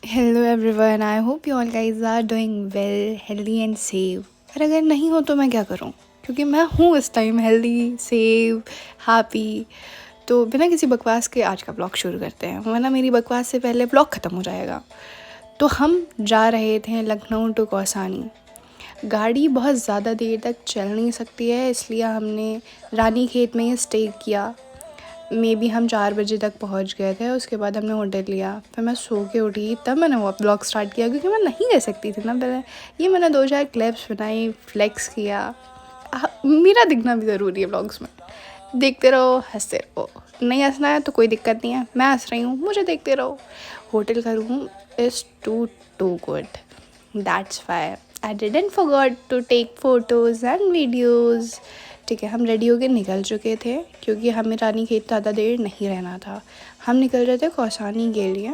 Hello everyone, I hope you all guys are doing well, healthy and safe. और अगर नहीं हो तो मैं क्या करूं, क्योंकि मैं हूं इस टाइम हेल्दी, सेव, हैप्पी। तो बिना किसी बकवास के आज का ब्लॉग शुरू करते हैं, वरना मेरी बकवास से पहले ब्लॉग ख़त्म हो जाएगा। तो हम जा रहे थे लखनऊ टू कौसानी। गाड़ी बहुत ज़्यादा देर तक चल नहीं सकती है, इसलिए हमने रानी खेत में ही स्टे किया। मे बी हम 4 बजे तक पहुंच गए थे। उसके बाद हमने होटल लिया, फिर मैं सो के उठी, तब मैंने वो ब्लॉग स्टार्ट किया, क्योंकि मैं नहीं कर सकती थी ना पहले। ये मैंने 2-4 क्लिप्स बनाई, फ्लेक्स किया। मेरा दिखना भी ज़रूरी है ब्लॉग्स में। देखते रहो, हंसते रहो। नहीं हंसना है तो कोई दिक्कत नहीं है, मैं हंस रही हूँ, मुझे देखते रहो। होटल का room is too good, that's why I didn't forgot to take photos and videos. ठीक है, हम रेडी होके निकल चुके थे, क्योंकि हमें रानी खेत ज़्यादा देर नहीं रहना था। हम निकल रहे थे कौसानी के लिए।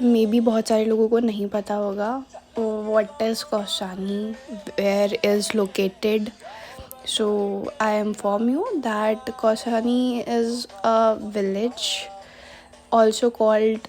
मे बी बहुत सारे लोगों को नहीं पता होगा what is Kausani, where is located. So I inform you that Kausani is a village also called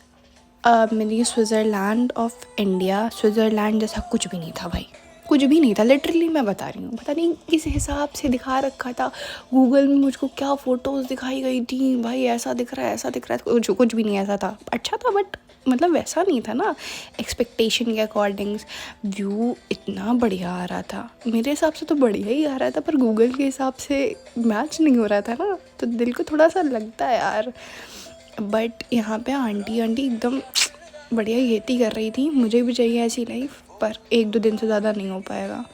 mini Switzerland of India. Switzerland जैसा कुछ भी नहीं था भाई, कुछ भी नहीं था, लिटरली मैं बता रही हूँ। पता नहीं किस हिसाब से दिखा रखा था गूगल में, मुझको क्या फ़ोटोज़ दिखाई गई थी भाई, ऐसा दिख रहा है, ऐसा दिख रहा है। कुछ भी नहीं ऐसा था। अच्छा था बट मतलब वैसा नहीं था ना एक्सपेक्टेशन के अकॉर्डिंग। व्यू इतना बढ़िया आ रहा था, मेरे हिसाब से तो बढ़िया ही आ रहा था, पर गूगल के हिसाब से मैच नहीं हो रहा था ना, तो दिल को थोड़ा सा लगता है यार। बट यहाँ पे आंटी एकदम बढ़िया खेती कर रही थी। मुझे भी चाहिए ऐसी लाइफ, पर 1-2 दिन से ज़्यादा नहीं हो पाएगा।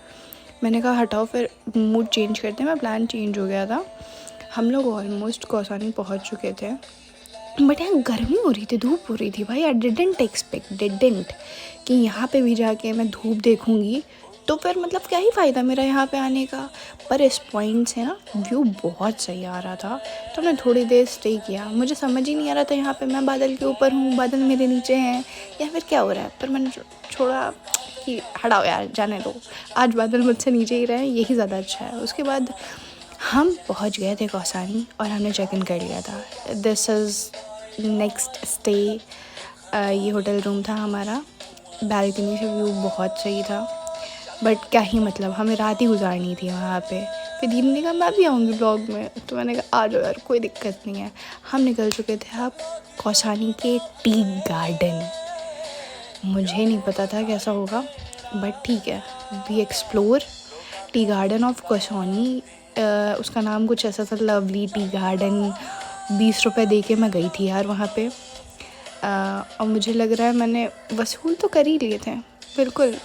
मैंने कहा हटाओ, फिर मूड चेंज करते हैं। मैं प्लान चेंज हो गया था। हम लोग ऑलमोस्ट कौसानी पहुँच चुके थे, बट यहाँ गर्मी हो रही थी, धूप हो रही थी भाई। आई डिडेंट कि यहाँ पे भी जाके मैं धूप देखूँगी तो फिर मतलब क्या ही फ़ायदा मेरा यहाँ पे आने का। पर इस पॉइंट से ना व्यू बहुत सही आ रहा था, तो मैं थोड़ी देर स्टे किया। मुझे समझ ही नहीं आ रहा था यहाँ पे मैं बादल के ऊपर हूँ, बादल मेरे नीचे हैं, या फिर क्या हो रहा है। पर मैंने छोड़ा कि हटाओ यार, जाने दो, आज बादल मुझसे नीचे ही रहे, यही ज़्यादा अच्छा है। उसके बाद हम पहुँच गए थे कौसानी और हमने चेक इन कर लिया था। This is next stay. ये होटल रूम था हमारा। बैल्कनी से व्यू बहुत सही था, बट क्या ही मतलब, हमें रात ही गुजारनी थी वहाँ पे। फिर दीदी ने कहा मैं भी आऊँगी ब्लॉग में, तो मैंने कहा आ जाओ यार, कोई दिक्कत नहीं है। हम निकल चुके थे अब कौसानी के टी गार्डन। मुझे नहीं पता था कैसा होगा, बट ठीक है, we explore tea garden of Kausani. उसका नाम कुछ ऐसा था, लवली टी गार्डन। 20 रुपये दे के मैं गई थी यार वहाँ पे। और मुझे लग रहा है मैंने वसूल तो कर ही लिए थे, बिल्कुल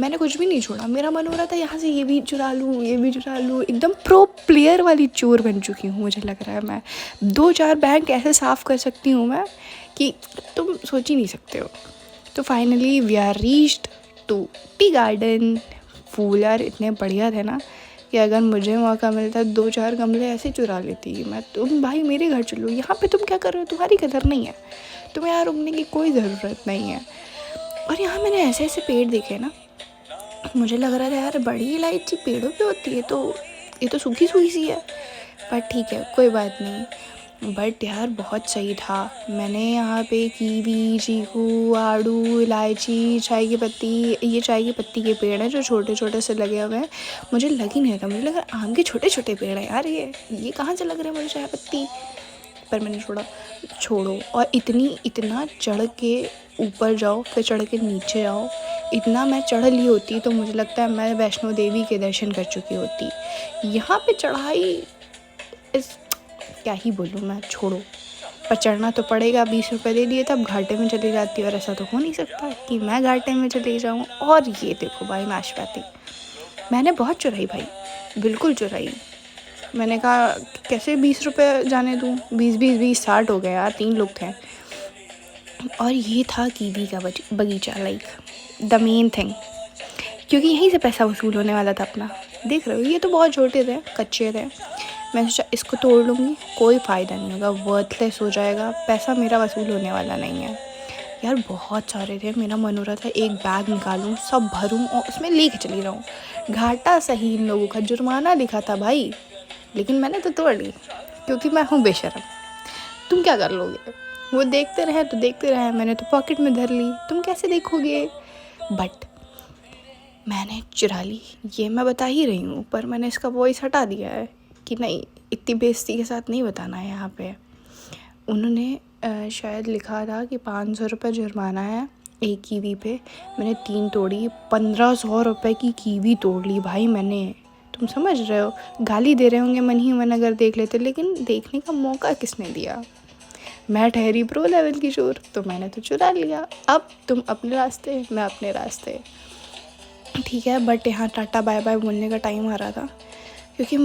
मैंने कुछ भी नहीं छोड़ा। मेरा मन हो रहा था यहाँ से ये भी चुरा लूँ, ये भी चुरा लूँ। एकदम प्रो प्लेयर वाली चोर बन चुकी हूँ, मुझे लग रहा है। मैं 2-4 बैंक ऐसे साफ़ कर सकती हूँ मैं कि तुम सोच ही नहीं सकते हो। तो finally we are reached to tea garden. फूल यार इतने बढ़िया थे ना कि अगर मुझे मौका मिलता 2-4 गमले ऐसे चुरा लेती मैं। तुम भाई मेरे घर चलो, यहाँ पे तुम क्या कर रहे हो, तुम्हारी कदर नहीं है, तुम्हें यहाँ रुकने की कोई ज़रूरत नहीं है। और यहाँ मैंने ऐसे ऐसे पेड़ देखे ना, मुझे लग रहा था यार बड़ी इलायची पेड़ों पे होती है, तो ये तो सूखी सूखी सी है। पर ठीक है, कोई बात नहीं। बट यार बहुत सही था। मैंने यहाँ पे कीवी, चीकू, आड़ू, इलायची, चाय की पत्ती, ये चाय की पत्ती के पेड़ हैं जो छोटे छोटे से लगे हुए हैं। मुझे लग ही नहीं था, मुझे लगा आम के छोटे छोटे पेड़ हैं यार, ये कहाँ से लग रहे हैं मुझे चाय पत्ती। पर मैंने छोड़ो। और इतना चढ़ के ऊपर जाओ, फिर चढ़ के नीचे आओ। इतना मैं चढ़ ली होती तो मुझे लगता है मैं वैष्णो देवी के दर्शन कर चुकी होती। यहाँ पे चढ़ाई इस क्या ही बोलूँ मैं, छोड़ो। पर चढ़ना तो पड़ेगा, 20 रुपये दे दिए तब घाटे में चली जाती। और ऐसा तो हो नहीं सकता कि मैं घाटे में चली जाऊँ। और ये देखो भाई नाशपाती, मैंने बहुत चुराई भाई, बिल्कुल चुराई। मैंने कहा कैसे 20 रुपये जाने दूँ, 20 60 हो गए यार, 3 लोग थे। और ये था कीवी का बगीचा, लाइक द मेन थिंग, क्योंकि यहीं से पैसा वसूल होने वाला था अपना। देख रहे हो, ये तो बहुत छोटे थे, कच्चे थे। मैं सोचा इसको तोड़ लूँगी, कोई फ़ायदा नहीं होगा, वर्थलेस हो जाएगा, पैसा मेरा वसूल होने वाला नहीं है। यार बहुत सारे थे, मेरा मन हो रहा था एक बैग निकालूं, सब भरूं और उसमें लेके चली रहूं। घाटा सही इन लोगों का, जुर्माना लिखा था भाई, लेकिन मैंने तो तोड़ ली, क्योंकि मैं हूँ बेशरम। तुम क्या कर लोगे? वो देखते रहे तो देखते रहे, मैंने तो पॉकेट में धर ली, तुम कैसे देखोगे? बट मैंने चुरा ली, ये मैं बता ही रही हूँ, पर मैंने इसका वॉइस हटा दिया है कि नहीं, इतनी बेइज्जती के साथ नहीं बताना है यहाँ पे। उन्होंने शायद लिखा था कि 500 रुपये जुर्माना है एक कीवी पे, मैंने 3 तोड़ी, 1500 रुपये की कीवी तोड़ ली भाई मैंने। तुम समझ रहे हो, गाली दे रहे होंगे मन ही मन अगर देख लेते, लेकिन देखने का मौका किसने दिया? मैं ठहरी प्रो लेवल की चोर, तो मैंने तो चुरा लिया। अब तुम अपने रास्ते, मैं अपने रास्ते, ठीक है। बट यहाँ टाटा बाय बाय बोलने का टाइम आ रहा था, क्योंकि